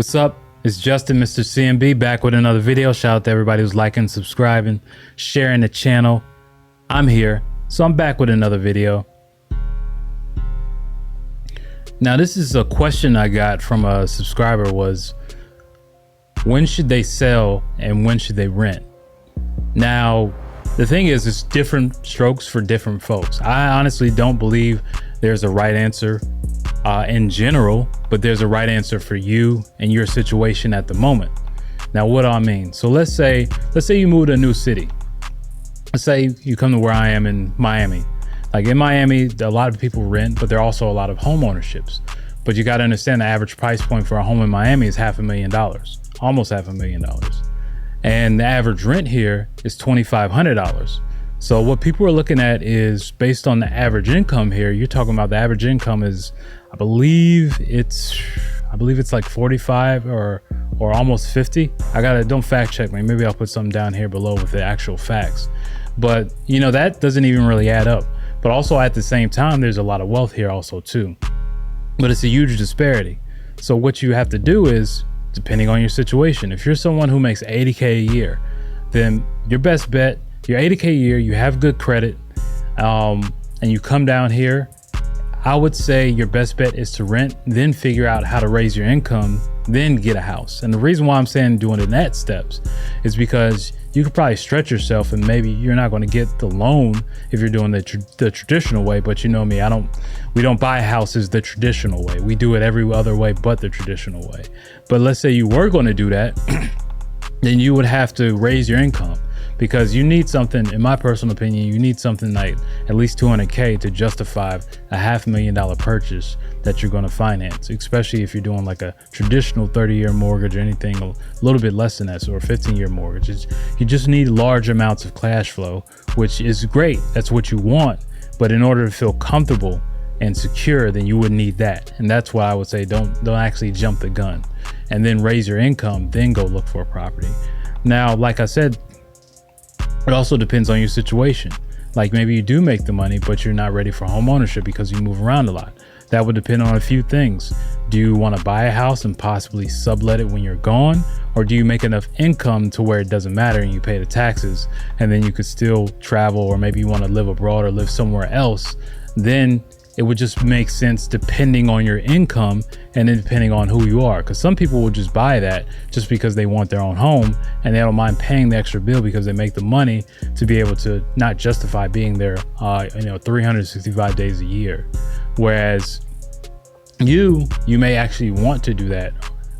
What's up? It's Justin, Mr. CMB, back with another video. Shout out to everybody who's liking, subscribing, sharing the channel. I'm here, so I'm back with another video. Now, this is a question I got from a subscriber was, when should they sell and when should they rent? Now, the thing is, it's different strokes for different folks. I honestly don't believe there's a right answer in general, but there's a right answer for you and your situation at the moment. Now, what do I mean? So let's say you move to a new city. Let's say you come to where I am in Miami. Like in Miami, a lot of people rent, but there are also a lot of home ownerships. But you got to understand the average price point for a home in Miami is $500,000, almost $500,000. And the average rent here is $2,500. So what people are looking at is based on the average income here. You're talking about the average income is, I believe it's like 45 or almost 50. Don't fact check me. Maybe I'll put something down here below with the actual facts. But you know, that doesn't even really add up. But also at the same time, there's a lot of wealth here also too. But it's a huge disparity. So what you have to do is, depending on your situation, if you're someone who makes 80K a year, then your best bet, you're 80K a year, you have good credit, and you come down here, I would say your best bet is to rent, then figure out how to raise your income, then get a house. And the reason why I'm saying doing it in that steps is because you could probably stretch yourself and maybe you're not going to get the loan if you're doing the traditional way. But you know me, we don't buy houses the traditional way. We do it every other way but the traditional way. But let's say you were going to do that, then you would have to raise your income. Because you need something, in my personal opinion, you need something like at least 200K to justify a $500,000 purchase that you're going to finance, especially if you're doing like a traditional 30-year mortgage or anything a little bit less than that, so a 15-year mortgage. You just need large amounts of cash flow, which is great. That's what you want. But in order to feel comfortable and secure, then you would need that. And that's why I would say don't actually jump the gun, and then raise your income, then go look for a property. Now, like I said, it also depends on your situation. Like maybe you do make the money, but you're not ready for home ownership because you move around a lot. That would depend on a few things. Do you want to buy a house and possibly sublet it when you're gone? Or do you make enough income to where it doesn't matter and you pay the taxes and then you could still travel, or maybe you want to live abroad or live somewhere else? Then it would just make sense depending on your income and then depending on who you are. Because some people will just buy that just because they want their own home and they don't mind paying the extra bill because they make the money to be able to not justify being there 365 days a year. Whereas you may actually want to do that,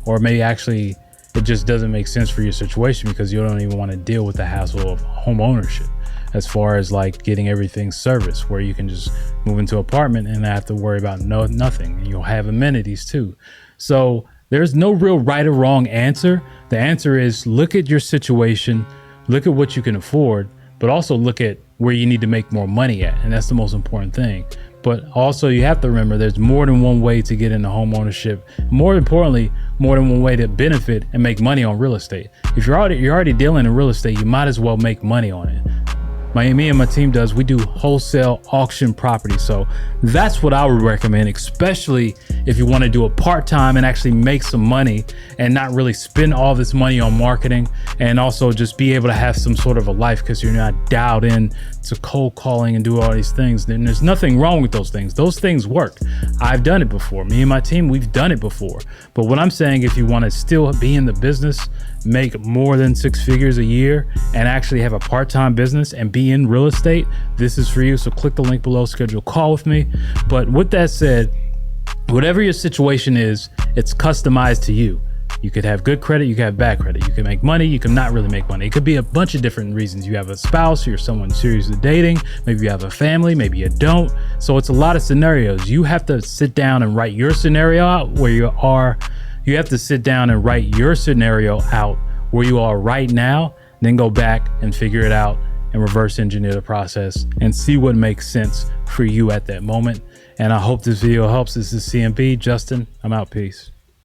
or maybe actually it just doesn't make sense for your situation because you don't even want to deal with the hassle of home ownership, as far as like getting everything serviced, where you can just move into an apartment and not have to worry about nothing, and you'll have amenities too. So there's no real right or wrong answer. The answer is look at your situation, look at what you can afford, but also look at where you need to make more money at, and that's the most important thing. But also you have to remember there's more than one way to get into home ownership. More importantly, more than one way to benefit and make money on real estate. If you're already dealing in real estate, you might as well make money on it. Me and my team we do wholesale auction property. So that's what I would recommend, especially if you want to do it part-time and actually make some money and not really spend all this money on marketing, and also just be able to have some sort of a life because you're not dialed in to cold calling and do all these things. Then there's nothing wrong with those things. Those things work. I've done it before. Me and my team, we've done it before. But what I'm saying, if you want to still be in the business, make more than 6 figures a year, and actually have a part-time business and be in real estate, this is for you. So click the link below, schedule a call with me. But with that said, whatever your situation is, it's customized to you. You could have good credit, you could have bad credit, you can make money, you can not really make money. It could be a bunch of different reasons. You have a spouse, you're someone seriously dating, maybe you have a family, maybe you don't. So it's a lot of scenarios. You have to sit down and write your scenario out where you are. You have to sit down and write your scenario out where you are right now, then go back and figure it out and reverse engineer the process and see what makes sense for you at that moment. And I hope this video helps. This is CMB, Justin. I'm out. Peace.